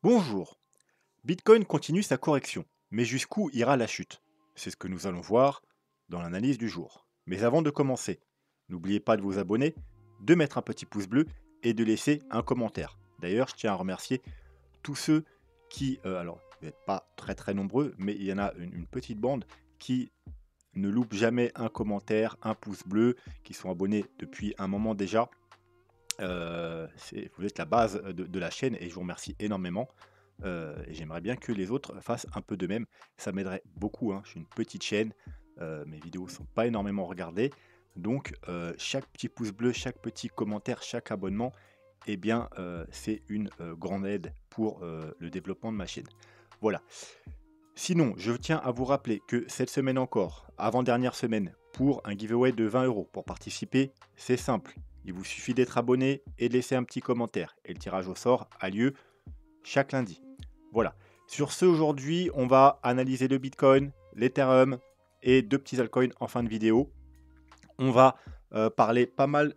Bonjour. Bitcoin continue sa correction, mais jusqu'où ira la chute? C'est ce que nous allons voir dans l'analyse du jour. Mais avant de commencer, n'oubliez pas de vous abonner, de mettre un petit pouce bleu et de laisser un commentaire. D'ailleurs, je tiens à remercier tous ceux qui, alors, vous n'êtes pas très très nombreux, mais il y en a une petite bande qui ne loupe jamais un commentaire, un pouce bleu, qui sont abonnés depuis un moment déjà. Vous êtes la base de la chaîne et je vous remercie énormément. Et j'aimerais bien que les autres fassent un peu de même. Ça m'aiderait beaucoup, hein. Je suis une petite chaîne, mes vidéos sont pas énormément regardées. Donc, chaque petit pouce bleu, chaque petit commentaire, chaque abonnement, eh bien, c'est une grande aide pour le développement de ma chaîne. Voilà. Sinon, je tiens à vous rappeler que cette semaine encore, avant-dernière semaine, pour un giveaway de 20 euros pour participer, c'est simple. Il vous suffit d'être abonné et de laisser un petit commentaire. Et le tirage au sort a lieu chaque lundi. Voilà. Sur ce, aujourd'hui, on va analyser le Bitcoin, l'Ethereum et deux petits altcoins en fin de vidéo. On va parler pas mal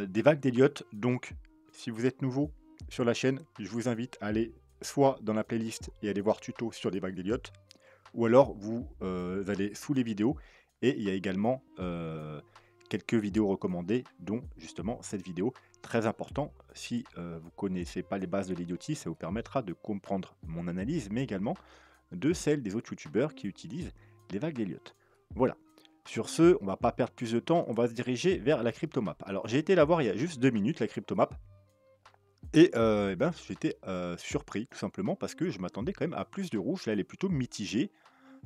des vagues d'Elliott. Donc, si vous êtes nouveau sur la chaîne, je vous invite à aller soit dans la playlist et aller voir tuto sur les vagues d'Elliott, ou alors vous allez sous les vidéos et il y a également quelques vidéos recommandées, dont justement cette vidéo. Très important, si vous ne connaissez pas les bases de l'idiotie, ça vous permettra de comprendre mon analyse, mais également de celle des autres youtubeurs qui utilisent les vagues d'Elliott. Voilà. Sur ce, on va pas perdre plus de temps, on va se diriger vers la cryptomap. Alors j'ai été la voir il y a juste 2 minutes, la cryptomap, et ben, j'étais surpris tout simplement parce que je m'attendais quand même à plus de rouge. Là, elle est plutôt mitigée.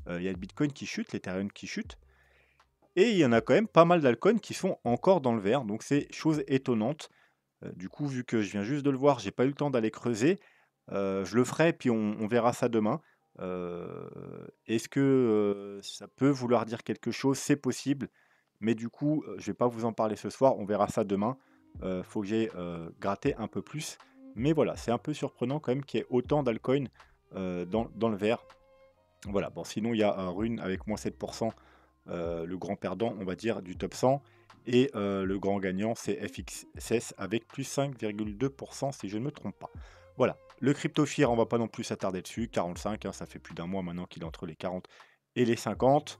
Il y a le Bitcoin qui chute, l'Ethereum qui chute, et il y en a quand même pas mal d'altcoins qui sont encore dans le vert, donc c'est chose étonnante. Du coup, vu que je viens juste de le voir, j'ai pas eu le temps d'aller creuser. Je le ferai, puis on verra ça demain. Est-ce que ça peut vouloir dire quelque chose? C'est possible, mais du coup, je vais pas vous en parler ce soir, on verra ça demain. Faut que j'aille gratter un peu plus. Mais voilà, c'est un peu surprenant quand même qu'il y ait autant d'altcoins dans le vert. Voilà, bon, sinon il y a Rune avec moins 7%, le grand perdant, on va dire, du top 100. Et le grand gagnant, c'est FXS avec plus 5,2% si je ne me trompe pas. Voilà, le CryptoFear, on va pas non plus s'attarder dessus, 45, hein, ça fait plus d'un mois maintenant qu'il est entre les 40 et les 50.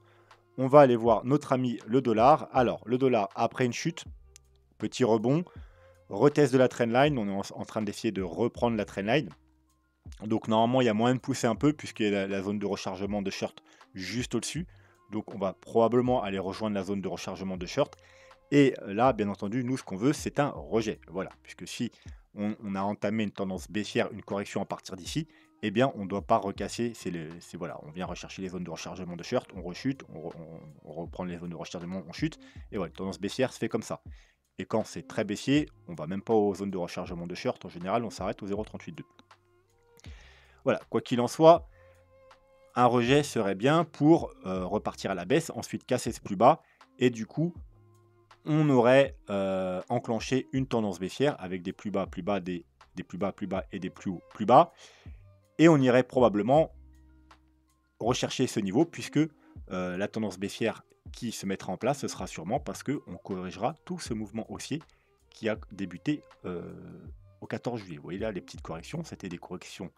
On va aller voir notre ami le dollar. Alors, le dollar, après une chute, petit rebond, retest de la trendline, on est en train d'essayer de reprendre la trendline. Donc normalement, il y a moyen de pousser un peu puisqu'il y a la zone de rechargement de short juste au-dessus. Donc on va probablement aller rejoindre la zone de rechargement de short. Et là, bien entendu, nous, ce qu'on veut, c'est un rejet. Voilà, puisque si on a entamé une tendance baissière, une correction à partir d'ici, eh bien, on ne doit pas recasser. Voilà, on vient rechercher les zones de rechargement de short, on rechute, on reprend les zones de rechargement, on chute. Et voilà, une tendance baissière se fait comme ça. Et quand c'est très baissier, on va même pas aux zones de rechargement de short. En général, on s'arrête au 0,382. Voilà, quoi qu'il en soit, un rejet serait bien pour repartir à la baisse, ensuite casser ce plus bas, et du coup, on aurait enclenché une tendance baissière avec des plus bas, des plus bas, plus bas et des plus hauts, plus bas, et on irait probablement rechercher ce niveau puisque la tendance baissière qui se mettra en place, ce sera sûrement parce qu'on corrigera tout ce mouvement haussier qui a débuté au 14 juillet. Vous voyez là, les petites corrections, c'était des corrections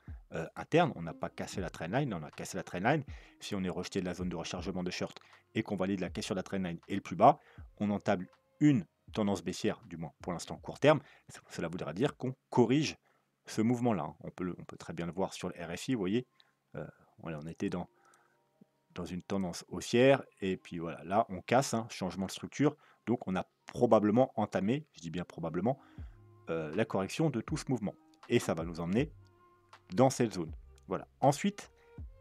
internes. On n'a pas cassé la trendline, on a cassé la trendline. Si on est rejeté de la zone de rechargement de short et qu'on valide la caisse sur la trendline et le plus bas, on entame une tendance baissière, du moins pour l'instant court terme. Cela voudra dire qu'on corrige ce mouvement-là, hein. On peut très bien le voir sur le RSI, vous voyez. Voilà, on était dans une tendance haussière, et puis voilà, là on casse, hein, changement de structure, donc on a probablement entamé, je dis bien probablement, la correction de tout ce mouvement, et ça va nous emmener dans cette zone. Voilà. Ensuite,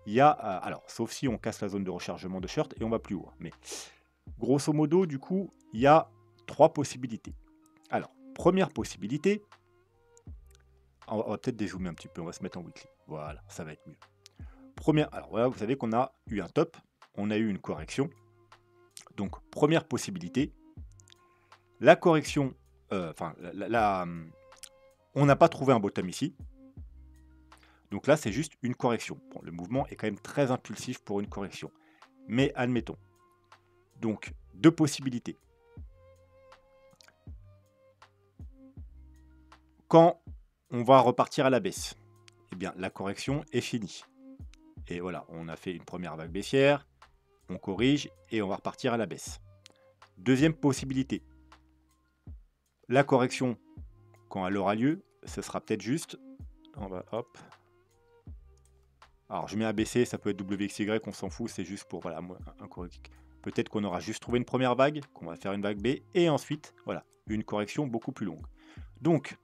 il y a, alors, sauf si on casse la zone de rechargement de short et on va plus haut, hein, mais grosso modo, du coup, il y a trois possibilités. Alors, première possibilité, on va peut-être dézoomer un petit peu, on va se mettre en weekly. Voilà, ça va être mieux. Première, alors voilà, vous savez qu'on a eu un top, on a eu une correction. Donc, première possibilité, la correction, on n'a pas trouvé un bottom ici. Donc là, c'est juste une correction. Bon, le mouvement est quand même très impulsif pour une correction. Mais admettons. Donc, deux possibilités. Quand on va repartir à la baisse, eh bien, la correction est finie. Et voilà, on a fait une première vague baissière, on corrige et on va repartir à la baisse. Deuxième possibilité, la correction, quand elle aura lieu, ce sera peut-être juste, on va, hop, alors je mets ABC, ça peut être WXY, on s'en fout, c'est juste pour, voilà, un correctif. Peut-être qu'on aura juste trouvé une première vague, qu'on va faire une vague B, et ensuite, voilà, une correction beaucoup plus longue. Donc,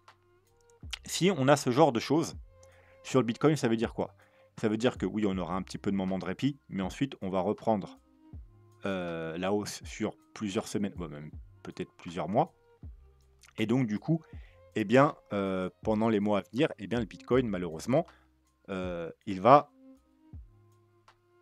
si on a ce genre de choses, sur le Bitcoin, ça veut dire quoi? Ça veut dire que oui, on aura un petit peu de moment de répit, mais ensuite, on va reprendre la hausse sur plusieurs semaines, même peut-être plusieurs mois. Et donc, du coup, eh bien, pendant les mois à venir, eh bien, le Bitcoin, malheureusement, il va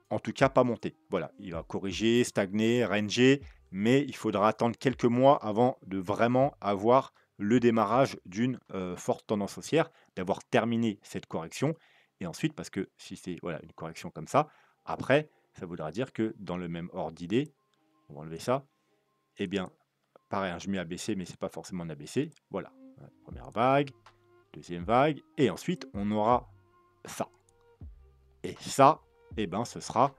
en tout cas pas monter. Voilà, il va corriger, stagner, ranger, mais il faudra attendre quelques mois avant de vraiment avoir le démarrage d'une forte tendance haussière, d'avoir terminé cette correction. Et ensuite, parce que si c'est voilà, une correction comme ça, après, ça voudra dire que dans le même ordre d'idée, on va enlever ça, eh bien, pareil, hein, je mets ABC, mais c'est pas forcément un ABC. Voilà, première vague, deuxième vague, et ensuite, on aura ça. Et ça, eh ben, ce sera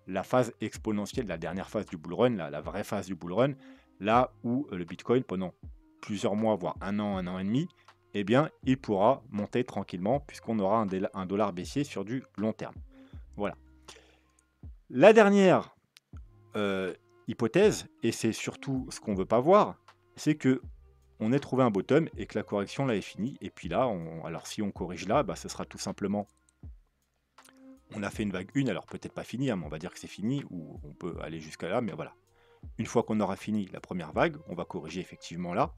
la phase exponentielle, la dernière phase du bull run, la vraie phase du bull run, là où le Bitcoin, pendant plusieurs mois, voire un an et demi, eh bien, il pourra monter tranquillement puisqu'on aura un dollar baissier sur du long terme. Voilà. La dernière hypothèse, et c'est surtout ce qu'on ne veut pas voir, c'est que on ait trouvé un bottom et que la correction là est finie. Et puis là, alors si on corrige là, bah, ce sera tout simplement on a fait une vague 1, alors peut-être pas fini, hein, mais on va dire que c'est fini, ou on peut aller jusqu'à là, mais voilà. Une fois qu'on aura fini la première vague, on va corriger effectivement là.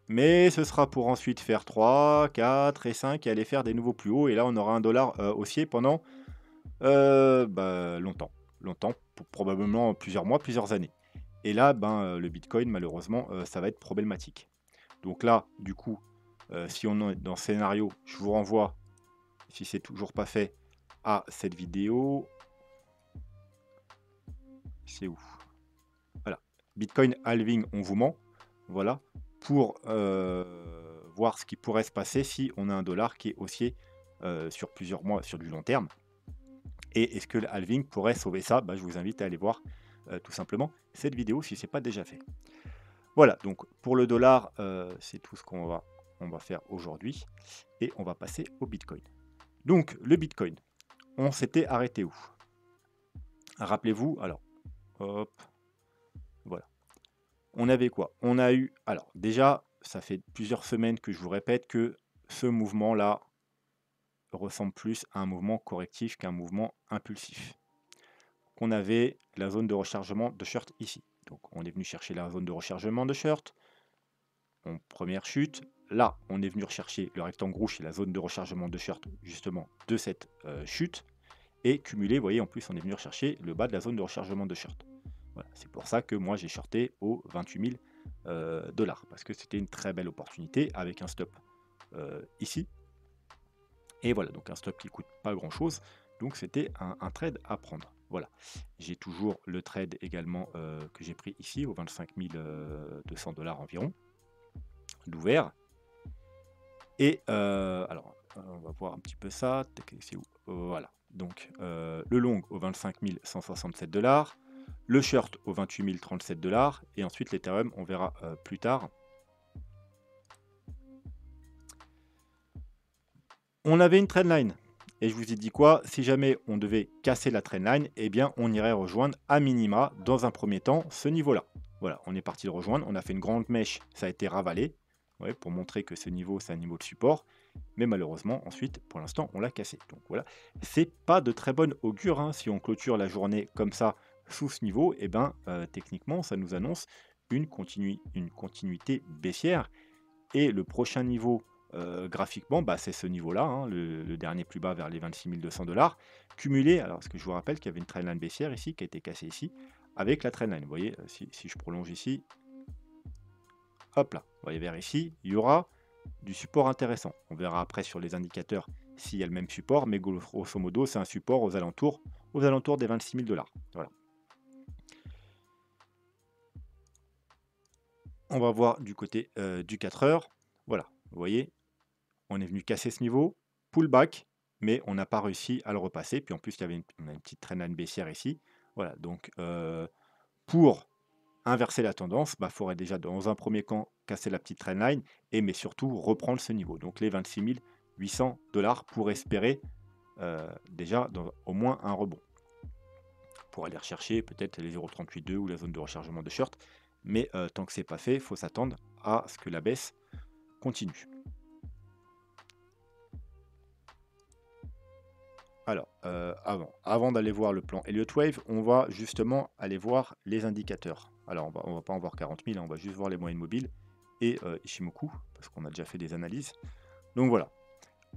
Mais ce sera pour ensuite faire 3, 4 et 5 et aller faire des nouveaux plus hauts. Et là, on aura un dollar haussier pendant longtemps. Longtemps, pour probablement plusieurs mois, plusieurs années. Et là, le Bitcoin, malheureusement, ça va être problématique. Donc là, du coup, si on est dans ce scénario, je vous renvoie, si c'est toujours pas fait, à cette vidéo. C'est où? Voilà. Bitcoin halving, on vous ment. Voilà. Pour voir ce qui pourrait se passer si on a un dollar qui est haussier sur plusieurs mois, sur du long terme. Et est-ce que le halving pourrait sauver ça? Je vous invite à aller voir tout simplement cette vidéo si ce n'est pas déjà fait. Voilà, donc pour le dollar, c'est tout ce on va faire aujourd'hui. Et on va passer au Bitcoin. Donc le Bitcoin, on s'était arrêté où? Rappelez-vous, alors, hop, voilà. On avait quoi? On a eu, alors déjà, ça fait plusieurs semaines que je vous répète que ce mouvement-là ressemble plus à un mouvement correctif qu'un mouvement impulsif. On avait la zone de rechargement de short ici. Donc on est venu chercher la zone de rechargement de short. Première chute. Là, on est venu rechercher le rectangle rouge, c'est la zone de rechargement de short justement de cette chute. Et cumulé, vous voyez, en plus, on est venu rechercher le bas de la zone de rechargement de short. Voilà, c'est pour ça que moi, j'ai shorté aux 28 000 dollars, parce que c'était une très belle opportunité avec un stop ici. Et voilà, donc un stop qui coûte pas grand-chose. Donc c'était un trade à prendre. Voilà. J'ai toujours le trade également que j'ai pris ici aux 25 200 dollars environ d'ouvert. Et alors, on va voir un petit peu ça. C'est où? Voilà. Donc le long au 25 167 dollars, le short au 28 037 dollars, et ensuite l'Ethereum, on verra plus tard. On avait une trendline. Et je vous ai dit quoi? Si jamais on devait casser la trendline, eh bien on irait rejoindre à minima, dans un premier temps, ce niveau-là. Voilà, on est parti le rejoindre. On a fait une grande mèche, ça a été ravalé, ouais, pour montrer que ce niveau, c'est un niveau de support. Mais malheureusement, ensuite, pour l'instant, on l'a cassé. Donc voilà, c'est pas de très bonne augure, hein. Si on clôture la journée comme ça, sous ce niveau, eh ben, techniquement, ça nous annonce une continuité baissière. Et le prochain niveau, graphiquement, c'est ce niveau-là, hein, le dernier plus bas vers les 26 200 dollars, cumulé, alors parce que je vous rappelle qu'il y avait une trendline baissière ici, qui a été cassée ici, avec la trendline. Vous voyez, si je prolonge ici, hop là, vous voyez vers ici, il y aura du support intéressant. On verra après sur les indicateurs s'il y a le même support, mais grosso modo, c'est un support aux alentours des 26 000 dollars. Voilà. On va voir du côté du 4 heures. Voilà, vous voyez, on est venu casser ce niveau. pullback, mais on n'a pas réussi à le repasser. Puis en plus, il y avait on a une petite trendline baissière ici. Voilà, donc pour inverser la tendance, il faudrait déjà dans un premier temps casser la petite trendline mais surtout reprendre ce niveau. Donc les 26 800 $ pour espérer déjà au moins un rebond. Pour aller rechercher peut-être les 0,38,2 ou la zone de rechargement de short. Mais tant que c'est pas fait, il faut s'attendre à ce que la baisse continue. Alors, avant d'aller voir le plan Elliott Wave, on va justement aller voir les indicateurs. Alors, on va pas en voir 40 000, hein, on va juste voir les moyennes mobiles et Ichimoku, parce qu'on a déjà fait des analyses. Donc voilà.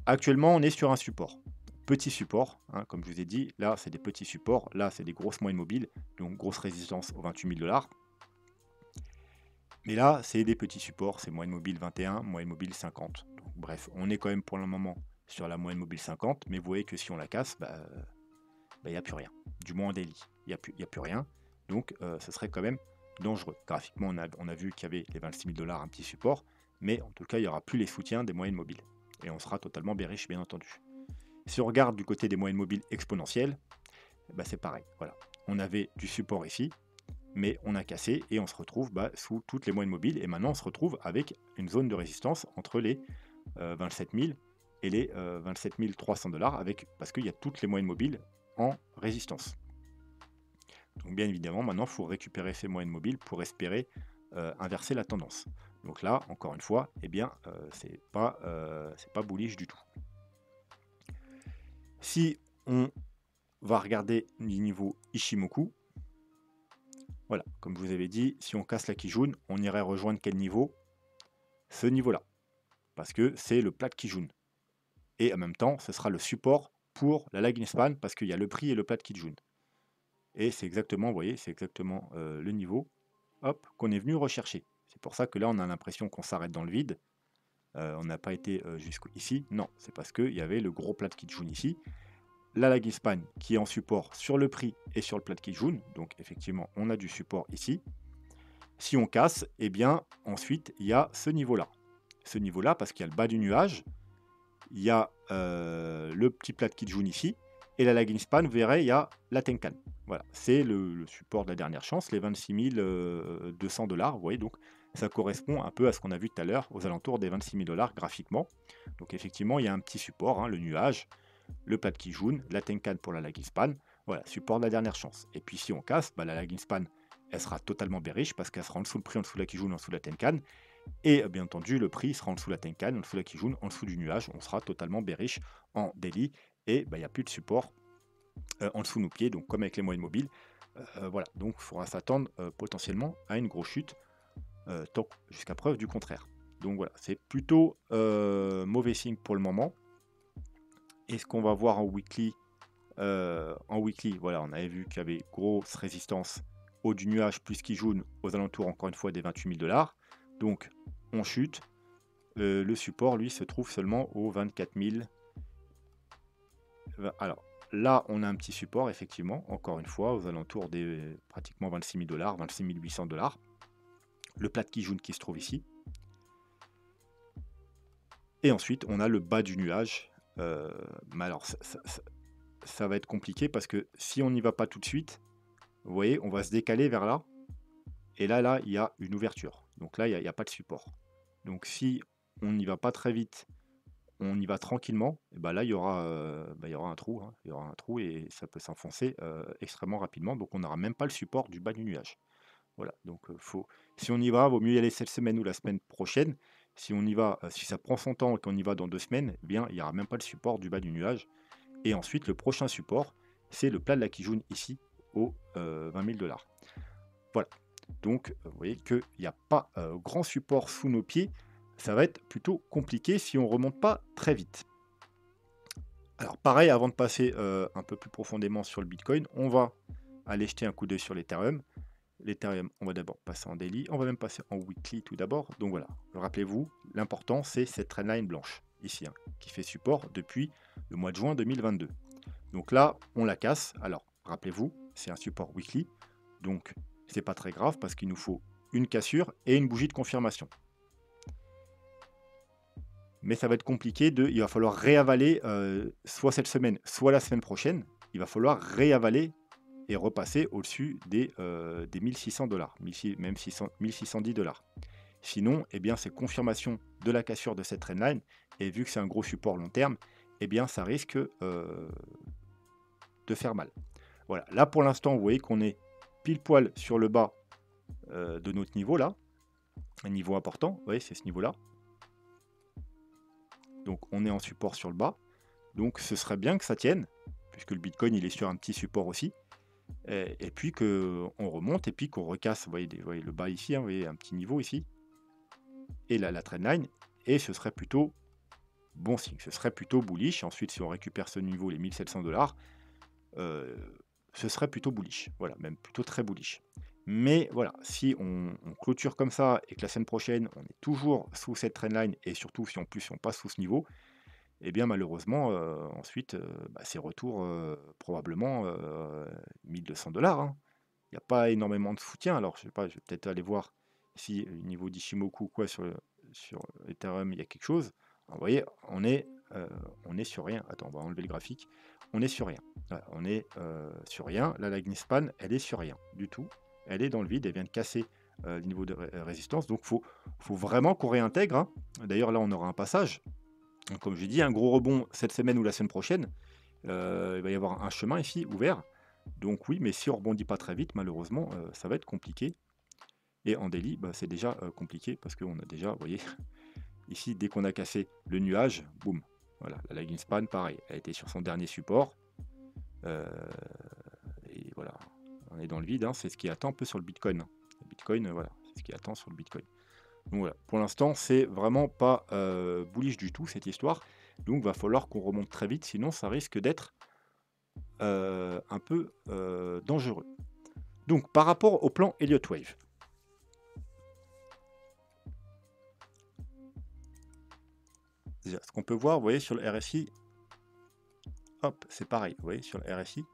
Actuellement, on est sur un support. Petit support, hein, comme je vous ai dit, là, c'est des petits supports. Là, c'est des grosses moyennes mobiles, donc grosse résistance aux 28 000 $. Mais là, c'est des petits supports, c'est moyenne mobile 21, moyenne mobile 50. Donc, bref, on est quand même pour le moment sur la moyenne mobile 50, mais vous voyez que si on la casse, il n'y a plus rien. Du moins en daily, il n'y a plus rien. Donc, ce serait quand même dangereux. Graphiquement, on a vu qu'il y avait les 26 000 $, un petit support, mais en tout cas, il n'y aura plus les soutiens des moyennes mobiles. Et on sera totalement bearish, bien entendu. Si on regarde du côté des moyennes mobiles exponentielles, c'est pareil. Voilà. On avait du support ici, mais on a cassé et on se retrouve sous toutes les moyennes mobiles. Et maintenant, on se retrouve avec une zone de résistance entre les 27 000 et les 27 300 $, parce qu'il y a toutes les moyennes mobiles en résistance. Donc bien évidemment, maintenant, il faut récupérer ces moyennes mobiles pour espérer inverser la tendance. Donc là, encore une fois, c'est pas bullish du tout. Si on va regarder les niveaux Ichimoku, voilà, comme je vous avais dit, si on casse la Kijun, on irait rejoindre quel niveau? Ce niveau-là, parce que c'est le plat de Kijun. Et en même temps, ce sera le support pour la lagging span, parce qu'il y a le prix et le plat de Kijun. Et c'est exactement, vous voyez, c'est exactement le niveau qu'on est venu rechercher. C'est pour ça que là, on a l'impression qu'on s'arrête dans le vide. On n'a pas été jusqu'ici. Non, c'est parce qu'il y avait le gros plat de Kijun ici. La lagging span qui est en support sur le prix et sur le plat de Kijun. Donc effectivement, on a du support ici. Si on casse, ensuite, il y a ce niveau-là. Ce niveau-là, parce qu'il y a le bas du nuage, il y a le petit plat de Kijun ici, et la lagging span, vous verrez, il y a la Tenkan. Voilà, c'est le support de la dernière chance, les 26 200 $. Vous voyez, donc ça correspond un peu à ce qu'on a vu tout à l'heure, aux alentours des 26 000 $ graphiquement. Donc effectivement, il y a un petit support, hein, le nuage, le plat de Kijun, la Tenkan pour la lagging span. Voilà, support de la dernière chance. Et puis si on casse, la lagging span, elle sera totalement bearish parce qu'elle sera en dessous le prix, en dessous de la Kijun, en dessous de la Tenkan. Et bien entendu, le prix sera en dessous de la Tenkan, en dessous de la Kijun, en dessous du nuage. On sera totalement bearish en daily. Et il n'y a plus de support en dessous de nos pieds, donc comme avec les moyennes mobiles. Voilà, donc il faudra s'attendre potentiellement à une grosse chute, jusqu'à preuve du contraire. Donc voilà, c'est plutôt mauvais signe pour le moment. Et ce qu'on va voir en weekly, voilà, on avait vu qu'il y avait grosse résistance haut du nuage plus Kijun aux alentours encore une fois des 28 000 $. Donc on chute. Le support lui se trouve seulement aux 24 000. Alors là on a un petit support effectivement, encore une fois aux alentours des pratiquement 26 000 $, 26 800 $. Le plat de Kijun qui se trouve ici. Et ensuite on a le bas du nuage. Mais alors ça va être compliqué parce que si on n'y va pas tout de suite, vous voyez, on va se décaler vers là. Et là, il y a une ouverture. Donc là, il n'y a pas de support. Donc si on n'y va pas très vite, on y va tranquillement, et là, il y aura un trou. Hein. Il y aura un trou et ça peut s'enfoncer extrêmement rapidement. Donc on n'aura même pas le support du bas du nuage. Voilà, donc si on y va, vaut mieux y aller cette semaine ou la semaine prochaine. Si on y va, si ça prend son temps et qu'on y va dans 2 semaines, il n'y aura même pas le support du bas du nuage. Et ensuite, le prochain support, c'est le plat de la Kijun ici, aux 20 000 $. Voilà. Donc, vous voyez qu'il n'y a pas grand support sous nos pieds. Ça va être plutôt compliqué si on ne remonte pas très vite. Alors, pareil, avant de passer un peu plus profondément sur le Bitcoin, on va aller jeter un coup d'œil sur l'Ethereum. L'Ethereum, on va d'abord passer en daily. On va même passer en weekly tout d'abord. Donc voilà, rappelez-vous, l'important, c'est cette trendline blanche, ici, hein, qui fait support depuis le mois de juin 2022. Donc là, on la casse. Alors, rappelez-vous, c'est un support weekly. Donc, c'est pas très grave parce qu'il nous faut une cassure et une bougie de confirmation. mais ça va être compliqué il va falloir réavaler, soit cette semaine, soit la semaine prochaine. Il va falloir réavaler et repasser au-dessus des 1 600 $, même 1 610 $. Sinon, eh bien, c'est confirmation de la cassure de cette trendline et vu que c'est un gros support long terme, eh bien, ça risque, de faire mal. Voilà, là, pour l'instant, vous voyez qu'on est pile poil sur le bas, de notre niveau là, un niveau important, vous voyez, c'est ce niveau-là. Donc on est en support sur le bas, donc ce serait bien que ça tienne, puisque le Bitcoin, il est sur un petit support aussi. Et puis qu'on remonte et puis qu'on recasse, vous voyez le bas ici, hein, vous voyez un petit niveau ici, et la trendline, et ce serait plutôt bon signe, ce serait plutôt bullish. Ensuite, si on récupère ce niveau, les 1 700 $, ce serait plutôt bullish, voilà, même plutôt très bullish. Mais voilà, si on clôture comme ça et que la semaine prochaine, on est toujours sous cette trendline, et surtout si en plus on passe sous ce niveau, eh bien malheureusement, ensuite, c'est retour, probablement, 1 200 $, hein. Il n'y a pas énormément de soutien. Alors je sais pas, je vais peut-être aller voir si au niveau d'Ishimoku ou quoi sur Ethereum, il y a quelque chose. Vous voyez, on est sur rien. Attends, on va enlever le graphique. On est sur rien. Voilà, on est, sur rien. La Lightning Span, elle est sur rien du tout. Elle est dans le vide, elle vient de casser, le niveau de résistance. Donc faut vraiment qu'on réintègre, hein. D'ailleurs là, on aura un passage. Donc, comme j'ai dit, un gros rebond cette semaine ou la semaine prochaine. Il va y avoir un chemin ici ouvert. Donc oui, mais si on rebondit pas très vite, malheureusement, ça va être compliqué. Et en daily, c'est déjà compliqué parce qu'on a déjà, vous voyez, ici, dès qu'on a cassé le nuage, boum. Voilà, la lagging span, pareil, elle était sur son dernier support. Et voilà, on est dans le vide, hein, c'est ce qui attend un peu sur le Bitcoin, hein. Le Bitcoin, voilà, c'est ce qui attend sur le Bitcoin. Donc voilà, pour l'instant, c'est vraiment pas bullish du tout cette histoire. Donc va falloir qu'on remonte très vite, sinon ça risque d'être un peu dangereux. Donc par rapport au plan Elliott Wave, déjà, ce qu'on peut voir, vous voyez, sur le RSI, hop, c'est pareil, vous voyez, sur le RSI,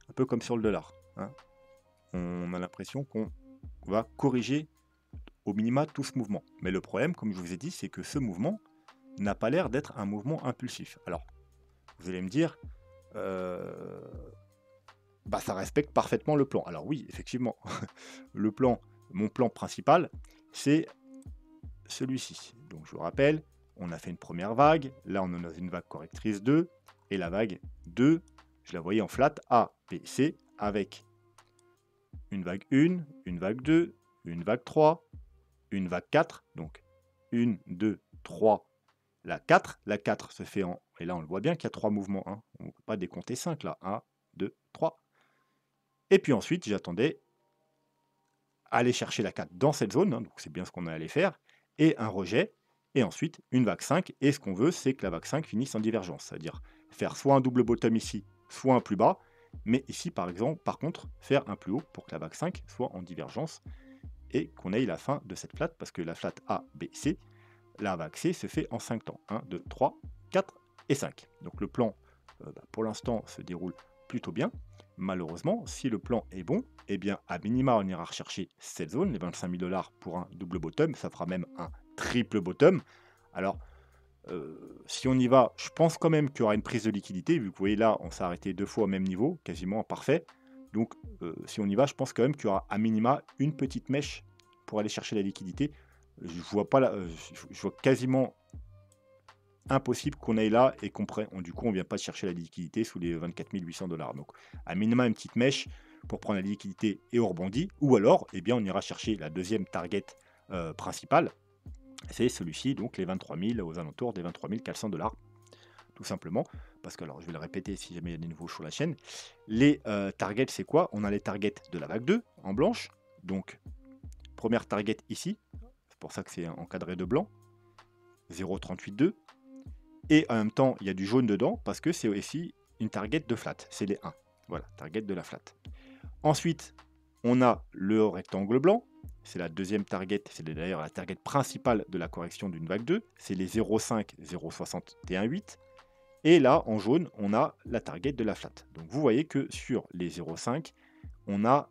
un peu comme sur le dollar, hein. On a l'impression qu'on va corriger au minima tout ce mouvement. Mais le problème, comme je vous ai dit, c'est que ce mouvement n'a pas l'air d'être un mouvement impulsif. Alors, vous allez me dire, ça respecte parfaitement le plan. Alors oui, effectivement, le plan, mon plan principal, c'est celui-ci. Donc je vous rappelle, on a fait une première vague, là on en a une vague correctrice 2, et la vague 2, je la voyais en flat A, B, C, avec une vague 1, une vague 2, une vague 3, une vague 4, donc 1, 2, 3, la 4. La 4 se fait en... Et là, on le voit bien qu'il y a 3 mouvements, hein. On ne peut pas décompter 5, là. 1, 2, 3. Et puis ensuite, j'attendais à aller chercher la 4 dans cette zone, hein, donc c'est bien ce qu'on allait faire, et un rejet, et ensuite une vague 5. Et ce qu'on veut, c'est que la vague 5 finisse en divergence, c'est-à-dire faire soit un double bottom ici, soit un plus bas, mais ici, par exemple, par contre, faire un plus haut pour que la vague 5 soit en divergence et qu'on ait la fin de cette flat, parce que la flat A, B, C, la vague C se fait en 5 temps. 1, 2, 3, 4 et 5. Donc le plan, pour l'instant, se déroule plutôt bien. Malheureusement, si le plan est bon, eh bien, à minima, on ira rechercher cette zone, les 25 000 $ pour un double bottom. Ça fera même un triple bottom. Alors, si on y va, je pense quand même qu'il y aura une prise de liquidité, vu que vous voyez là, on s'est arrêté 2 fois au même niveau, quasiment parfait. Donc, si on y va, je pense quand même qu'il y aura à minima une petite mèche pour aller chercher la liquidité. Je vois pas je vois quasiment impossible qu'on aille là et qu'on prenne. Du coup, on vient pas chercher la liquidité sous les 24 800 $. Donc, à minima, une petite mèche pour prendre la liquidité et on rebondit. Ou alors, eh bien, on ira chercher la deuxième target principale. C'est celui-ci, donc les 23 000, aux alentours des 23 400 $. Tout simplement, parce que, alors, je vais le répéter si jamais il y a des nouveaux sur la chaîne. Les targets, c'est quoi? On a les targets de la vague 2 en blanche. Donc, première target ici. C'est pour ça que c'est encadré de blanc. 0,382. Et en même temps, il y a du jaune dedans parce que c'est aussi une target de flat. C'est les 1. Voilà, target de la flat. Ensuite, on a le rectangle blanc. C'est la deuxième target. C'est d'ailleurs la target principale de la correction d'une vague 2. C'est les 0,5, 0,618. Et là, en jaune, on a la target de la flat. Donc vous voyez que sur les 0,5, on a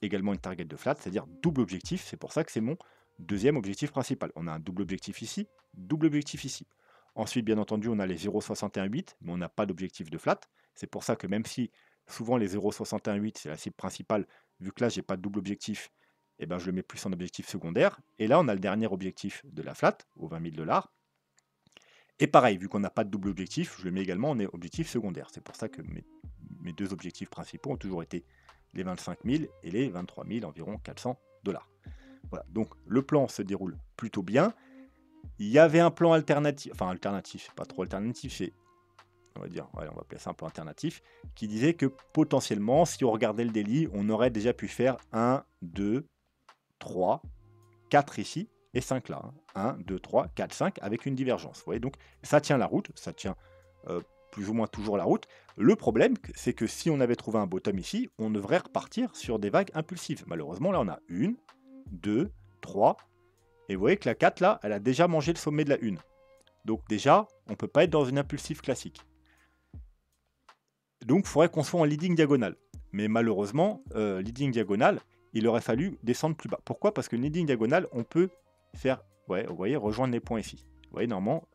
également une target de flat, c'est-à-dire double objectif. C'est pour ça que c'est mon Deuxième objectif principal. On a un double objectif ici, double objectif ici. Ensuite, bien entendu, on a les 0,618, mais on n'a pas d'objectif de flat. C'est pour ça que même si souvent les 0,618, c'est la cible principale, vu que là, j'ai pas de double objectif, eh ben, je le mets plus en objectif secondaire. Et là, on a le dernier objectif de la flat, aux 20 000 $. Et pareil, vu qu'on n'a pas de double objectif, je le mets également en objectif secondaire. C'est pour ça que mes deux objectifs principaux ont toujours été les 25 000 et les 23 000, environ 400 $. Voilà, donc le plan se déroule plutôt bien. Il y avait un plan alternatif, enfin alternatif, pas trop alternatif, c'est, on va dire, ouais, on va appeler ça un plan alternatif, qui disait que potentiellement, si on regardait le daily, on aurait déjà pu faire 1, 2, 3, 4 ici, et 5 là. 1, 2, 3, 4, 5, avec une divergence. Vous voyez, donc ça tient la route, ça tient plus ou moins toujours la route. Le problème, c'est que si on avait trouvé un bottom ici, on devrait repartir sur des vagues impulsives. Malheureusement, là, on a 1, 2, 3, et vous voyez que la 4, là, elle a déjà mangé le sommet de la 1. Donc déjà, on ne peut pas être dans une impulsive classique. Donc, il faudrait qu'on soit en leading diagonale. Mais malheureusement, leading diagonale, il aurait fallu descendre plus bas. Pourquoi? Parce que leading diagonale, on peut faire, ouais, vous voyez, rejoindre les points ici. Vous voyez, normalement,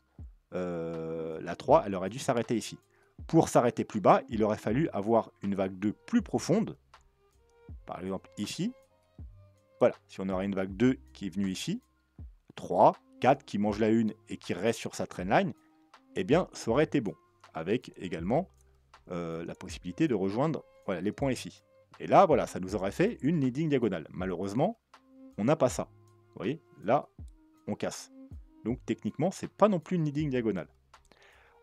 la 3, elle aurait dû s'arrêter ici. Pour s'arrêter plus bas, il aurait fallu avoir une vague 2 plus profonde. Par exemple, ici. Voilà, si on aurait une vague 2 qui est venue ici, 3, 4 qui mange la 1 et qui reste sur sa trendline, eh bien, ça aurait été bon. Avec également la possibilité de rejoindre voilà, les points ici. Et là, voilà, ça nous aurait fait une leading diagonale. Malheureusement, on n'a pas ça. Vous voyez, là, on casse. Donc, techniquement, c'est pas non plus une leading diagonale.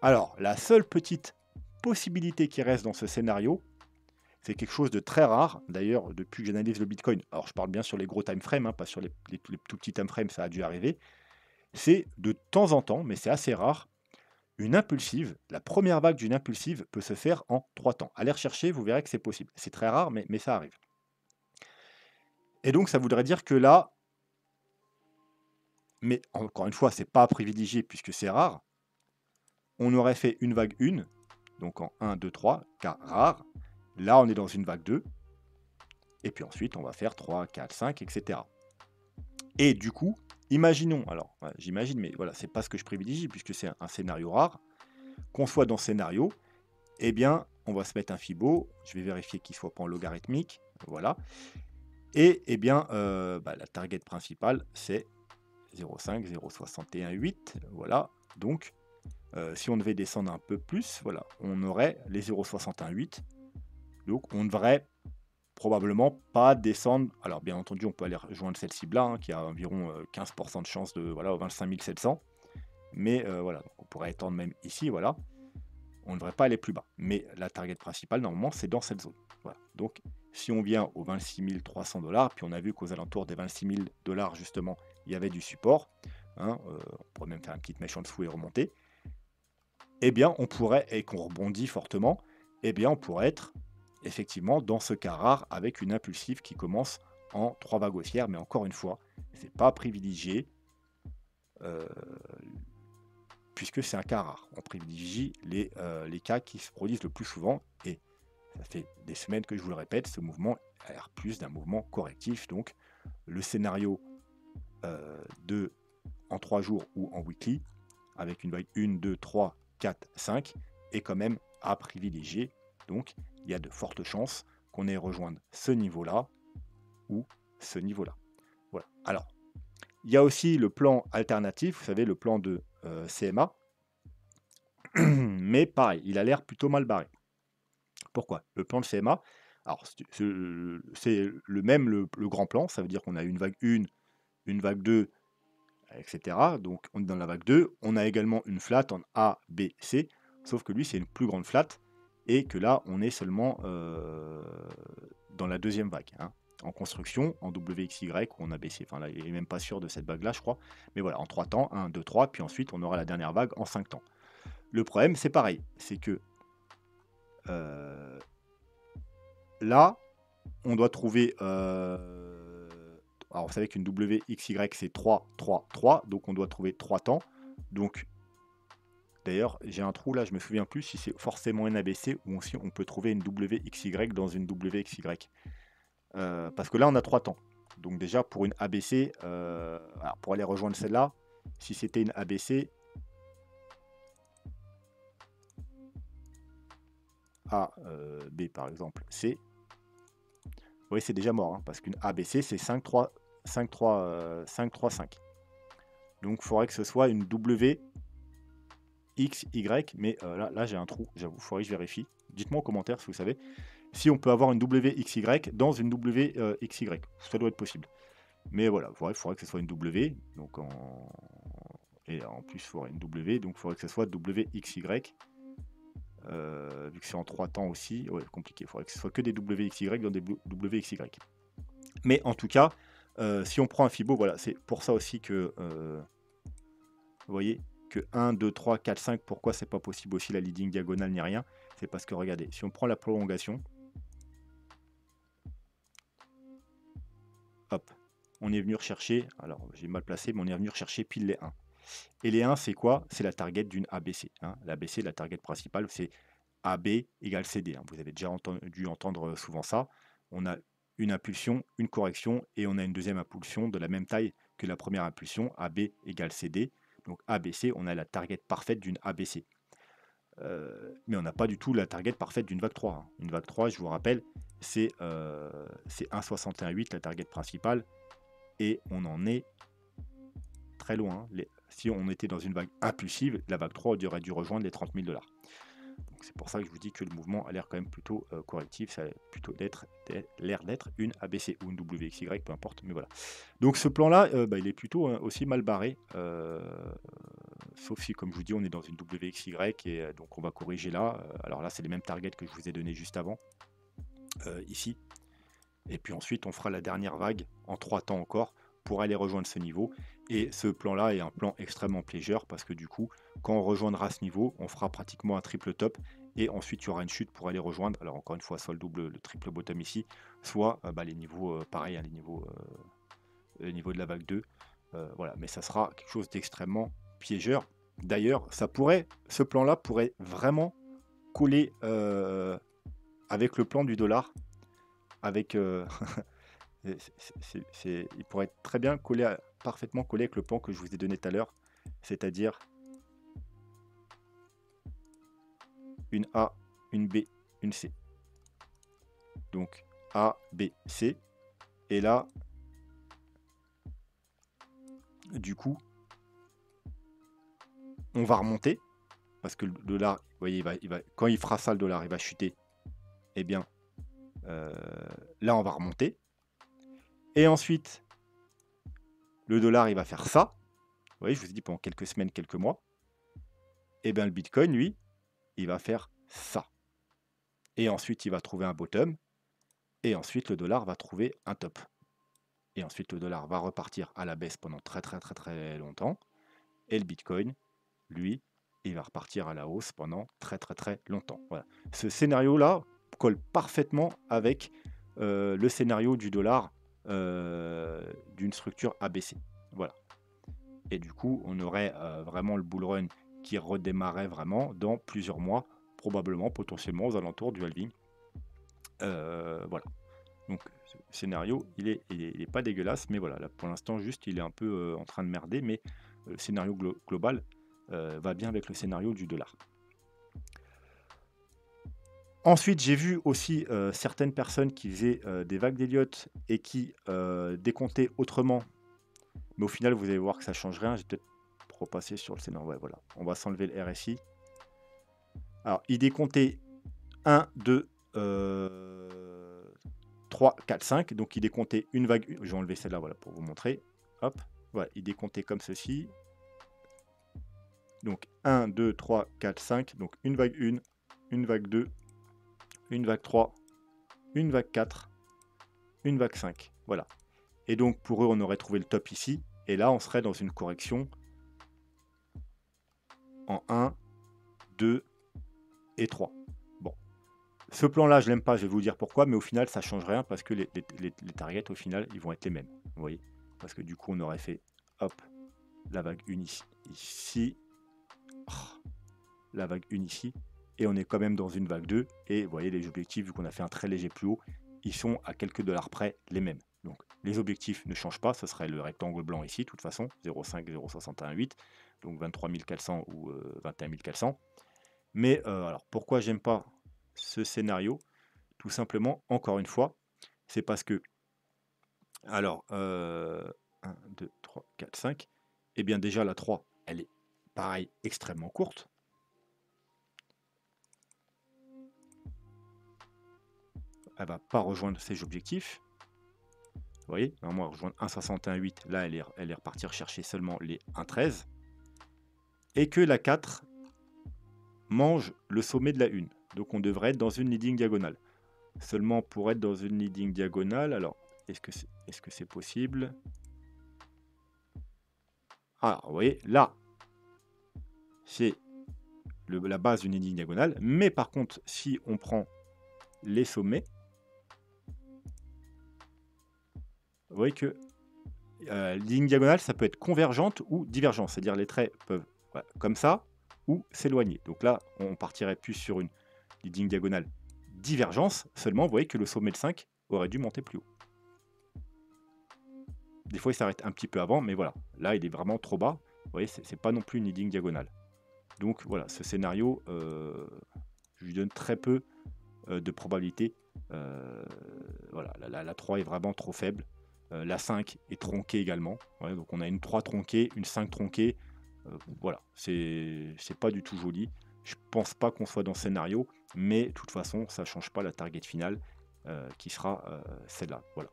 Alors, la seule petite possibilité qui reste dans ce scénario, c'est quelque chose de très rare. D'ailleurs, depuis que j'analyse le Bitcoin, alors je parle bien sur les gros time frames, hein, pas sur les tout petits time frames, ça a dû arriver. C'est de temps en temps, mais c'est assez rare, une impulsive, la première vague d'une impulsive peut se faire en 3 temps. Allez rechercher, vous verrez que c'est possible. C'est très rare, mais ça arrive. Et donc, ça voudrait dire que là, mais encore une fois, c'est pas à privilégier puisque c'est rare, on aurait fait une vague 1, donc en 1, 2, 3, cas rare. Là, on est dans une vague 2. Et puis ensuite, on va faire 3, 4, 5, etc. Et du coup, imaginons, alors j'imagine, mais voilà, c'est pas ce que je privilégie puisque c'est un scénario rare, qu'on soit dans ce scénario, eh bien, on va se mettre un Fibo, je vais vérifier qu'il ne soit pas en logarithmique, voilà. Et eh bien, la target principale, c'est 0,5, 0,618, voilà. Donc, si on devait descendre un peu plus, voilà, on aurait les 0,618. Donc, on ne devrait probablement pas descendre. Alors, bien entendu, on peut aller rejoindre cette cible-là, hein, qui a environ 15% de chance de, voilà, au 25 700. Mais voilà, donc on pourrait étendre même ici, voilà. On ne devrait pas aller plus bas. Mais la target principale, normalement, c'est dans cette zone. Voilà. Donc, si on vient aux 26 300 $, puis on a vu qu'aux alentours des 26 000 $, justement, il y avait du support, hein, on pourrait même faire une petite mèche en dessous et remonter, eh bien, on pourrait, et qu'on rebondit fortement, eh bien, on pourrait être effectivement dans ce cas rare avec une impulsive qui commence en 3 vagues haussières. Mais encore une fois, c'est pas privilégié. Puisque c'est un cas rare. On privilégie les cas qui se produisent le plus souvent, et ça fait des semaines que je vous le répète, ce mouvement a l'air plus d'un mouvement correctif, donc le scénario de en 3 jours ou en weekly, avec une vague 1, 2, 3, 4, 5, est quand même à privilégier, donc il y a de fortes chances qu'on ait rejoindre ce niveau-là ou ce niveau-là. Voilà. Alors, il y a aussi le plan alternatif, vous savez, le plan de CMA, mais pareil, il a l'air plutôt mal barré. Pourquoi? Le plan de CMA, alors c'est le même, le grand plan, ça veut dire qu'on a une vague 1, une vague 2, etc. Donc on est dans la vague 2, on a également une flat en A, B, C, sauf que lui c'est une plus grande flat, et que là on est seulement dans la deuxième vague, hein, en construction, en WXY, où on a baissé, enfin là il n'est même pas sûr de cette vague là je crois, mais voilà, en 3 temps, 1, 2, 3, puis ensuite on aura la dernière vague en 5 temps. Le problème c'est pareil, c'est que là on doit trouver, alors vous savez qu'une WXY c'est 3, 3, 3, donc on doit trouver 3 temps, donc d'ailleurs j'ai un trou là, je me souviens plus si c'est forcément une ABC ou si on peut trouver une WXY dans une WXY, parce que là on a 3 temps, Donc déjà, pour une ABC, alors pour aller rejoindre celle-là, si c'était une ABC, A, B par exemple, C, vous voyez, c'est déjà mort, hein, parce qu'une ABC, c'est 5, 3, 5, 3, 5, 3, 5. Donc il faudrait que ce soit une W, X, Y, mais là j'ai un trou, j'avoue, il faudrait que je vérifie. Dites-moi en commentaire si vous savez si on peut avoir une WXY dans une WXY. Ça doit être possible. Mais voilà, il faudrait que ce soit une W. Donc et en plus, il faudrait une W. Donc il faudrait que ce soit WXY. Vu que c'est en 3 temps aussi. Ouais, compliqué. Il faudrait que ce soit que des WXY dans des WXY. Mais en tout cas, si on prend un Fibo, voilà, c'est pour ça aussi que... vous voyez que 1, 2, 3, 4, 5, pourquoi c'est pas possible aussi la leading diagonale ni rien? C'est parce que regardez, si on prend la prolongation, hop, on est venu rechercher, alors j'ai mal placé, mais on est venu rechercher pile les 1. Et les 1, c'est quoi? C'est la target d'une ABC. Hein. L'ABC, la target principale, c'est AB égale CD. Hein. Vous avez déjà dû entendre souvent ça. On a une impulsion, une correction, et on a une deuxième impulsion de la même taille que la première impulsion, AB égale CD. Donc ABC, on a la target parfaite d'une ABC. Mais on n'a pas du tout la target parfaite d'une vague 3. Hein. Une vague 3, je vous rappelle, c'est 1,61,8 la target principale. Et on en est très loin. Si on était dans une vague impulsive, la vague 3 aurait dû rejoindre les 30 000 $. Donc c'est pour ça que je vous dis que le mouvement a l'air quand même plutôt correctif. Ça a plutôt l'air d'être une ABC ou une WXY, peu importe. Mais voilà. Donc ce plan-là, il est plutôt aussi mal barré. Sauf si, comme je vous dis, on est dans une WXY et donc on va corriger là. Alors là, c'est les mêmes targets que je vous ai donné juste avant, ici. Et puis ensuite, on fera la dernière vague en 3 temps encore pour aller rejoindre ce niveau. Et ce plan-là est un plan extrêmement piégeur parce que du coup, quand on rejoindra ce niveau, on fera pratiquement un triple top. Et ensuite, il y aura une chute pour aller rejoindre, alors encore une fois, soit le triple bottom ici, soit les niveaux, pareil, hein, les niveaux de la vague 2. Voilà, mais ça sera quelque chose d'extrêmement piégeur. D'ailleurs, ce plan-là pourrait vraiment coller avec le plan du dollar, avec il pourrait être très bien parfaitement collé avec le plan que je vous ai donné tout à l'heure, c'est-à-dire une A, une B, une C. Donc A, B, C. Et là, du coup, on va remonter parce que le dollar, vous voyez, quand il fera ça, le dollar, il va chuter. Eh bien, là, on va remonter. Et ensuite, le dollar, il va faire ça. Vous voyez, je vous ai dit pendant quelques semaines, quelques mois. Et bien, le Bitcoin, lui, il va faire ça. Et ensuite, il va trouver un bottom. Et ensuite, le dollar va trouver un top. Et ensuite, le dollar va repartir à la baisse pendant très, très, très, très longtemps. Et le Bitcoin, lui, il va repartir à la hausse pendant très, très, très longtemps. Voilà. Ce scénario-là colle parfaitement avec le scénario du dollar d'une structure ABC. Voilà. Et du coup, on aurait vraiment le bull run qui redémarrait vraiment dans plusieurs mois, probablement, potentiellement aux alentours du halving. Voilà. Donc, ce scénario, il est pas dégueulasse, mais voilà, là, pour l'instant, juste, il est un peu en train de merder, mais le scénario global va bien avec le scénario du dollar. Ensuite, j'ai vu aussi certaines personnes qui faisaient des vagues d'Elliott et qui décomptaient autrement. Mais au final, vous allez voir que ça ne change rien. Je vais peut-être repasser sur le scénario. Ouais, voilà. On va s'enlever le RSI. Alors, il décomptait 1, 2, 3, 4, 5. Donc, il décomptait une vague. Je vais enlever celle-là voilà, pour vous montrer. Hop. Voilà, il décomptait comme ceci. Donc, 1, 2, 3, 4, 5. Donc, une vague 1, une vague 2, une vague 3, une vague 4, une vague 5. Voilà. Et donc, pour eux, on aurait trouvé le top ici. Et là, on serait dans une correction en 1, 2 et 3. Bon. Ce plan-là, je l'aime pas, je vais vous dire pourquoi, mais au final, ça change rien parce que les targets, au final, ils vont être les mêmes. Vous voyez? Parce que du coup, on aurait fait, hop, la vague 1 ici, la vague 1 ici, et on est quand même dans une vague 2. Et vous voyez, les objectifs, vu qu'on a fait un très léger plus haut, ils sont à quelques dollars près les mêmes. Donc, Les objectifs ne changent pas, ce serait le rectangle blanc ici, de toute façon, 0,5, 0,618, donc 23 400 ou 21 400. Mais alors, pourquoi j'aime pas ce scénario? Tout simplement, encore une fois, c'est parce que, alors, 1, 2, 3, 4, 5, eh bien déjà la 3, elle est, pareil, extrêmement courte. Elle va pas rejoindre ses objectifs. Vous voyez, normalement, elle rejoindre 1,618. Là, elle est repartie rechercher seulement les 1,13. Et que la 4 mange le sommet de la 1. Donc, on devrait être dans une leading diagonale. Seulement, pour être dans une leading diagonale, alors, est-ce que c'est possible? Alors, vous voyez, là, c'est la base d'une leading diagonale. Mais par contre, si on prend les sommets, vous voyez que ligne diagonale, ça peut être convergente ou divergente. C'est-à-dire les traits peuvent, voilà, comme ça, ou s'éloigner. Donc là, on partirait plus sur une ligne diagonale divergence. Seulement, vous voyez que le sommet de 5 aurait dû monter plus haut. Des fois, il s'arrête un petit peu avant, mais voilà. Là, il est vraiment trop bas. Vous voyez, c'est pas non plus une ligne diagonale. Donc voilà, ce scénario, je lui donne très peu de probabilité. Voilà, la 3 est vraiment trop faible. La 5 est tronquée également. Ouais, donc on a une 3 tronquée, une 5 tronquée. Voilà, c'est pas du tout joli. Je pense pas qu'on soit dans ce scénario, mais de toute façon, ça change pas la target finale qui sera celle-là. Voilà.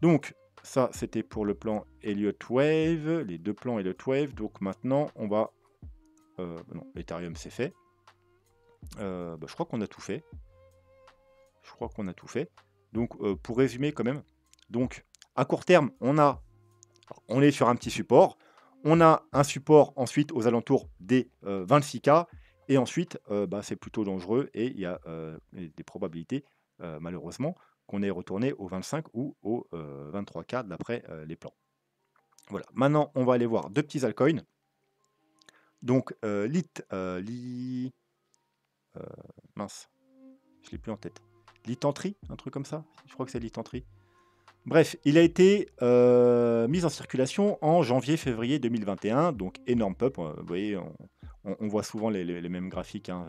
Donc, ça, c'était pour le plan Elliott Wave, les deux plans Elliott Wave. Donc maintenant, on va... non, l'Ethereum, c'est fait. Je crois qu'on a tout fait. Je crois qu'on a tout fait. Donc, pour résumer quand même, donc à court terme, on est sur un petit support. On a un support ensuite aux alentours des 26K. Et ensuite, c'est plutôt dangereux et il y a des probabilités, malheureusement, qu'on ait retourné au 25 ou au 23K d'après les plans. Voilà. Maintenant, on va aller voir deux petits altcoins. Donc, mince, je ne l'ai plus en tête. Litantry, un truc comme ça. Je crois que c'est Litantry. Bref, il a été mis en circulation en janvier-février 2021, donc énorme pump. Vous voyez, on voit souvent les mêmes graphiques. Hein.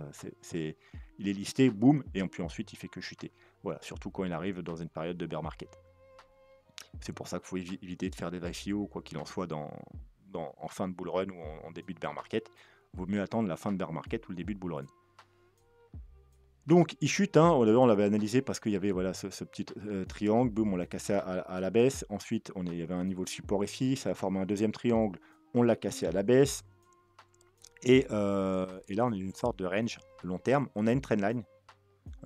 Il est listé, boum, et puis ensuite il fait que chuter. Voilà, surtout quand il arrive dans une période de bear market. C'est pour ça qu'il faut éviter de faire des ICO, quoi qu'il en soit, en fin de bull run ou en début de bear market. Vaut mieux attendre la fin de bear market ou le début de bull run. Donc il chute, hein. On l'avait analysé parce qu'il y avait voilà, ce petit triangle, boum, on l'a cassé à la baisse. Ensuite, il y avait un niveau de support ici, ça a formé un deuxième triangle, on l'a cassé à la baisse. Et là, on a une sorte de range long terme. On a une trendline,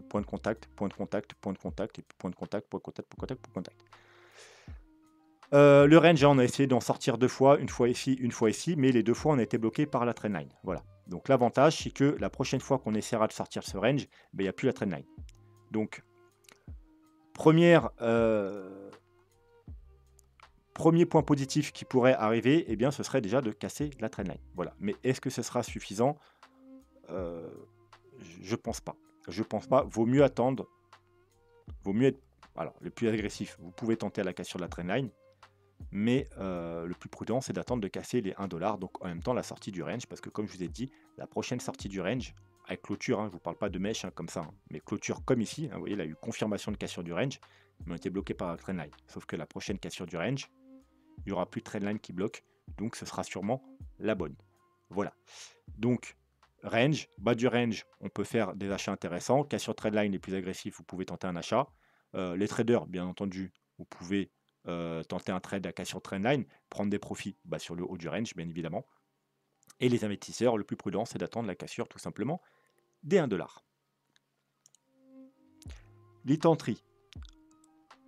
point de contact, point de contact, point de contact, et puis point de contact, point de contact, point de contact, point de contact. Le range, on a essayé d'en sortir deux fois, une fois ici, mais les deux fois, on a été bloqué par la trendline. Voilà. Donc l'avantage, c'est que la prochaine fois qu'on essaiera de sortir ce range, il n'y a plus la trendline. Donc, premier point positif qui pourrait arriver, eh bien, ce serait déjà de casser la trendline. Voilà. Mais est-ce que ce sera suffisant? Je pense pas. Je pense pas. Vaut mieux attendre. Vaut mieux être le plus agressif. Vous pouvez tenter à la cassure de la trendline. Mais le plus prudent, c'est d'attendre de casser les 1$, donc en même temps la sortie du range, parce que comme je vous ai dit, la prochaine sortie du range, avec clôture, hein, je ne vous parle pas de mèche comme ça, hein, mais clôture comme ici, hein, vous voyez, il a eu confirmation de cassure du range, mais on a été bloqué par la trendline. Sauf que la prochaine cassure du range, il n'y aura plus de trendline qui bloque, donc ce sera sûrement la bonne. Voilà. Donc, range, bas du range, on peut faire des achats intéressants. Cassure trendline les plus agressifs, vous pouvez tenter un achat. Les traders, bien entendu, vous pouvez tenter un trade à cassure trendline, prendre des profits sur le haut du range, bien évidemment. Et les investisseurs, le plus prudent, c'est d'attendre la cassure tout simplement des 1$. Litantry.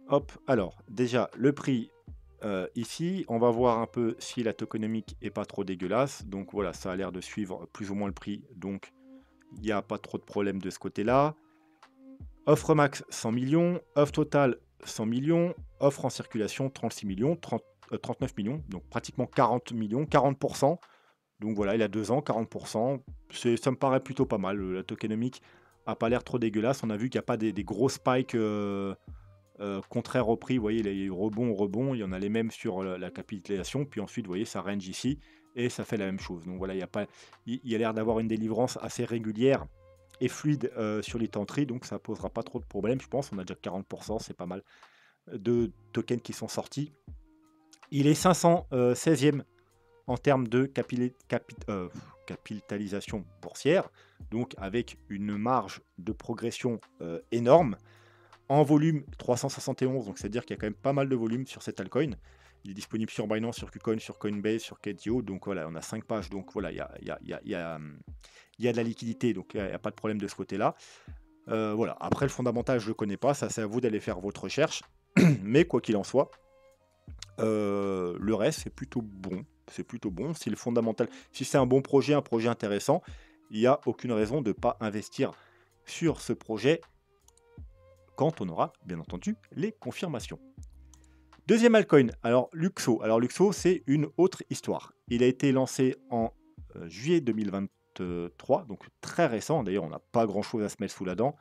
Hop, alors, déjà, le prix ici, on va voir un peu si la tokenomique est pas trop dégueulasse. Donc voilà, ça a l'air de suivre plus ou moins le prix. Donc, il n'y a pas trop de problème de ce côté-là. Offre max 100 millions, offre totale 100 millions, offre en circulation 36 millions, 39 millions, donc pratiquement 40 millions, 40%. Donc voilà, il a 2 ans, 40%. Ça me paraît plutôt pas mal. La tokenomique n'a pas l'air trop dégueulasse. On a vu qu'il n'y a pas des gros spikes contraire au prix, vous voyez, il y a eu rebond, rebond, il y en a les mêmes sur la capitalisation, puis ensuite, vous voyez, ça range ici et ça fait la même chose. Donc voilà, il y a pas il y a l'air d'avoir une délivrance assez régulière et fluide, sur les tenteries, donc ça posera pas trop de problèmes, je pense. On a déjà 40, c'est pas mal, de tokens qui sont sortis. Il est 516e en termes de capitalisation boursière, donc avec une marge de progression, énorme. En volume, 371, donc c'est-à-dire qu'il y a quand même pas mal de volume sur cet altcoin. Il est disponible sur Binance, sur KuCoin, sur Coinbase, sur Ketio, donc voilà, on a 5 pages, donc voilà, il y a de la liquidité, donc il y a pas de problème de ce côté-là. Voilà, après le fondamental, je ne le connais pas, ça c'est à vous d'aller faire votre recherche, mais quoi qu'il en soit, le reste, c'est plutôt bon. C'est plutôt bon. Si le fondamental, si c'est un bon projet, un projet intéressant, il n'y a aucune raison de ne pas investir sur ce projet quand on aura, bien entendu, les confirmations. Deuxième altcoin, alors Luxo. Alors Luxo, c'est une autre histoire. Il a été lancé en juillet 2023, donc très récent. D'ailleurs, on n'a pas grand-chose à se mettre sous la dent.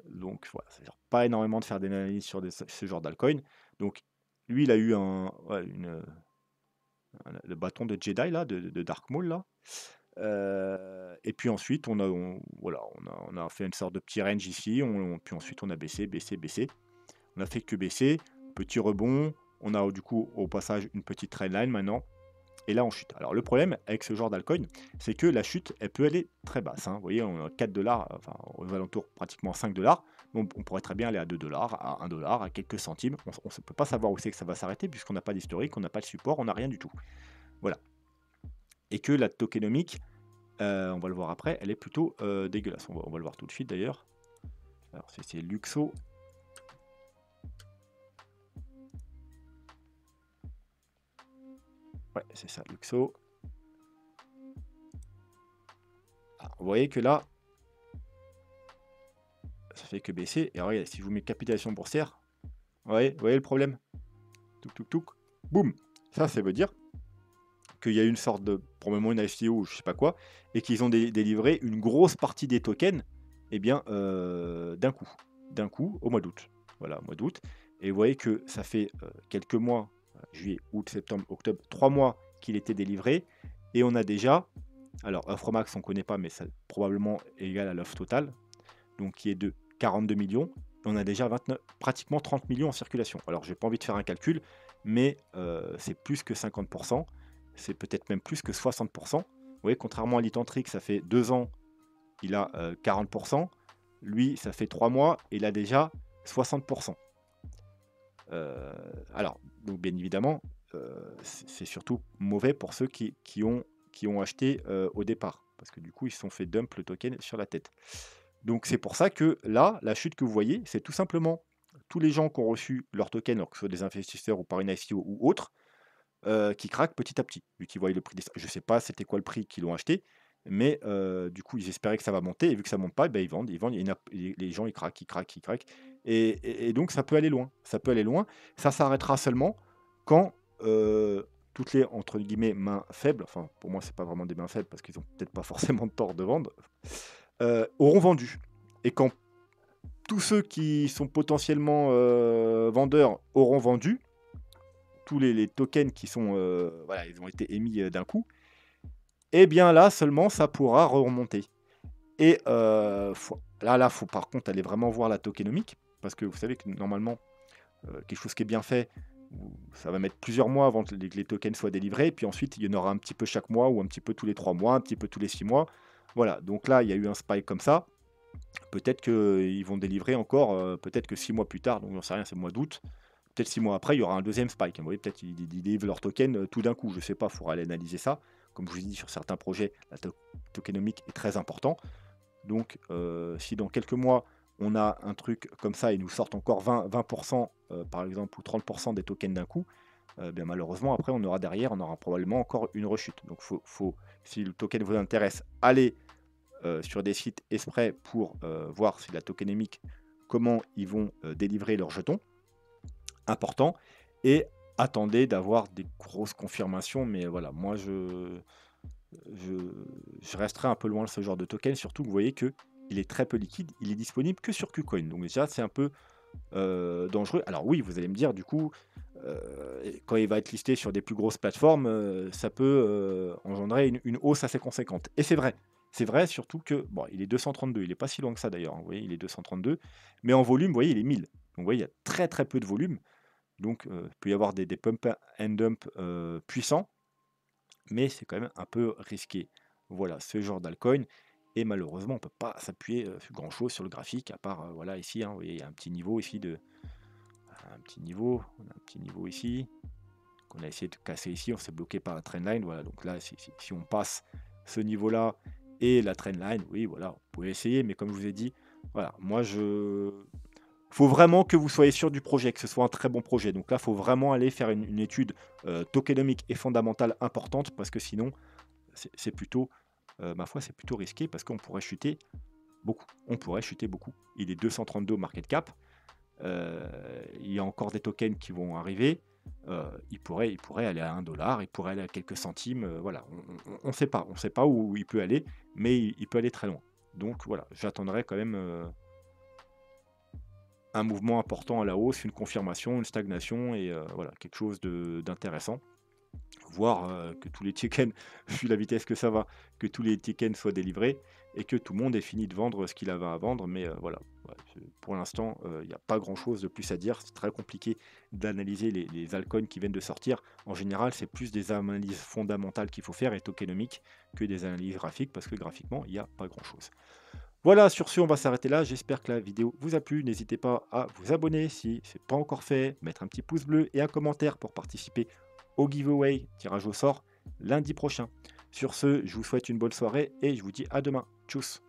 Donc voilà, ça ne sert pas énormément de faire des analyses sur ce genre d'altcoin. Donc lui, il a eu le bâton de Jedi là, de Dark Maul là. Et puis ensuite, voilà, on a fait une sorte de petit range ici. Puis ensuite, on a baissé, baissé, baissé. On a fait que baisser. Petit rebond. On a du coup au passage une petite trendline maintenant. Et là, on chute. Alors le problème avec ce genre d'altcoin, c'est que la chute, elle peut aller très basse, hein. Vous voyez, on a 4 $, enfin aux alentours pratiquement 5 $. On pourrait très bien aller à 2 $, à 1 $, à quelques centimes. On ne peut pas savoir où c'est que ça va s'arrêter puisqu'on n'a pas d'historique, on n'a pas de support, on n'a rien du tout. Voilà. Et que la tokenomique, on va le voir après, elle est plutôt dégueulasse. On va le voir tout de suite d'ailleurs. Alors c'est Luxo. Ouais, c'est ça, Luxo. Alors, vous voyez que là, ça fait que baisser. Et regardez, si je vous mets capitalisation boursière, vous voyez le problème? Touk touk touk. Boum. Ça veut dire qu'il y a une sorte de, probablement une ICO ou je sais pas quoi, et qu'ils ont délivré une grosse partie des tokens, eh bien, d'un coup, au mois d'août. Voilà, au mois d'août. Et vous voyez que ça fait quelques mois, juillet, août, septembre, octobre, 3 mois qu'il était délivré, et on a déjà, alors offre max on ne connaît pas, mais ça probablement égal à l'offre totale, donc qui est de 42 millions. On a déjà 29, pratiquement 30 millions en circulation. Alors, j'ai pas envie de faire un calcul, mais c'est plus que 50%. C'est peut-être même plus que 60%. Vous voyez, contrairement à l'Itantrix, ça fait 2 ans, il a 40%. Lui, ça fait 3 mois, et il a déjà 60%. Alors, donc bien évidemment, c'est surtout mauvais pour ceux qui ont acheté au départ. Parce que du coup, ils se sont fait dump le token sur la tête. Donc c'est pour ça que là, la chute que vous voyez, c'est tout simplement tous les gens qui ont reçu leur token, alors que ce soit des investisseurs ou par une ICO ou autre, qui craquent petit à petit, vu qu'ils voient le prix je ne sais pas c'était quoi le prix qu'ils l'ont acheté, mais du coup, ils espéraient que ça va monter, et vu que ça monte pas, ben, ils vendent, les gens, ils craquent, ils craquent, ils craquent, et donc ça peut aller loin. Ça peut aller loin. Ça s'arrêtera seulement quand toutes les, entre guillemets, mains faibles, enfin, pour moi, c'est pas vraiment des mains faibles, parce qu'ils ont peut-être pas forcément tort de vendre, auront vendu. Et quand tous ceux qui sont potentiellement vendeurs auront vendu, tous les tokens qui sont, voilà, ils ont été émis d'un coup, et bien là seulement ça pourra remonter. Et là, faut par contre aller vraiment voir la tokenomique, parce que vous savez que normalement, quelque chose qui est bien fait, ça va mettre plusieurs mois avant que les tokens soient délivrés, puis ensuite il y en aura un petit peu chaque mois, ou un petit peu tous les 3 mois, un petit peu tous les 6 mois. Voilà, donc là il y a eu un spike comme ça. Peut-être qu'ils vont délivrer encore, peut-être que 6 mois plus tard, donc j'en sais rien, c'est le mois d'août. Peut-être 6 mois après, il y aura un deuxième spike. Vous voyez, peut-être qu'ils délivrent leur token tout d'un coup. Je ne sais pas, il faudra aller analyser ça. Comme je vous ai dit, sur certains projets, la tokenomique est très important. Donc, si dans quelques mois, on a un truc comme ça, ils nous sortent encore 20% par exemple, ou 30% des tokens d'un coup, bien malheureusement, après, on aura probablement encore une rechute. Donc, si le token vous intéresse, allez sur des sites exprès pour voir si la tokenomique, comment ils vont délivrer leurs jetons. Important. Et attendez d'avoir des grosses confirmations. Mais voilà, moi, je resterai un peu loin de ce genre de token. Surtout que vous voyez que il est très peu liquide. Il est disponible que sur KuCoin. Donc déjà, c'est un peu dangereux. Alors oui, vous allez me dire du coup, quand il va être listé sur des plus grosses plateformes, ça peut, engendrer une hausse assez conséquente et c'est vrai. C'est vrai surtout que bon, il est 232, il est pas si loin que ça d'ailleurs, hein, vous voyez, il est 232, mais en volume, vous voyez, il est 1000. Donc vous voyez, il y a très, très peu de volume, donc il peut y avoir des pump and dump, puissants, mais c'est quand même un peu risqué. Voilà, ce genre d'altcoin et malheureusement, on peut pas s'appuyer, sur grand-chose sur le graphique à part, voilà ici, hein, vous voyez, il y a un petit niveau ici de un petit niveau, on a un petit niveau ici, qu'on a essayé de casser ici, on s'est bloqué par la trendline, voilà, donc là, si on passe ce niveau-là et la trendline, oui, voilà, vous pouvez essayer, mais comme je vous ai dit, voilà, moi je faut vraiment que vous soyez sûr du projet, que ce soit un très bon projet. Donc là, il faut vraiment aller faire une étude, tokenomique et fondamentale importante parce que sinon, c'est plutôt, ma foi, c'est plutôt risqué parce qu'on pourrait chuter beaucoup. On pourrait chuter beaucoup. Il est 232 au market cap. Il y a encore des tokens qui vont arriver. Il pourrait aller à 1 dollar, il pourrait aller à quelques centimes. Voilà, on ne sait pas. On ne sait pas où il peut aller, mais il peut aller très loin. Donc voilà, j'attendrai quand même un mouvement important à la hausse, une confirmation, une stagnation et voilà, quelque chose d'intéressant. Voir que tous les tokens, vu la vitesse que ça va, que tous les tokens soient délivrés et que tout le monde ait fini de vendre ce qu'il avait à vendre. Mais voilà, ouais, pour l'instant, il n'y a pas grand-chose de plus à dire. C'est très compliqué d'analyser les altcoins qui viennent de sortir. En général, c'est plus des analyses fondamentales qu'il faut faire et tokenomiques que des analyses graphiques parce que graphiquement, il n'y a pas grand-chose. Voilà, sur ce, on va s'arrêter là. J'espère que la vidéo vous a plu. N'hésitez pas à vous abonner si ce n'est pas encore fait, mettre un petit pouce bleu et un commentaire pour participer au giveaway, tirage au sort, lundi prochain. Sur ce, je vous souhaite une bonne soirée et je vous dis à demain. Tchuss!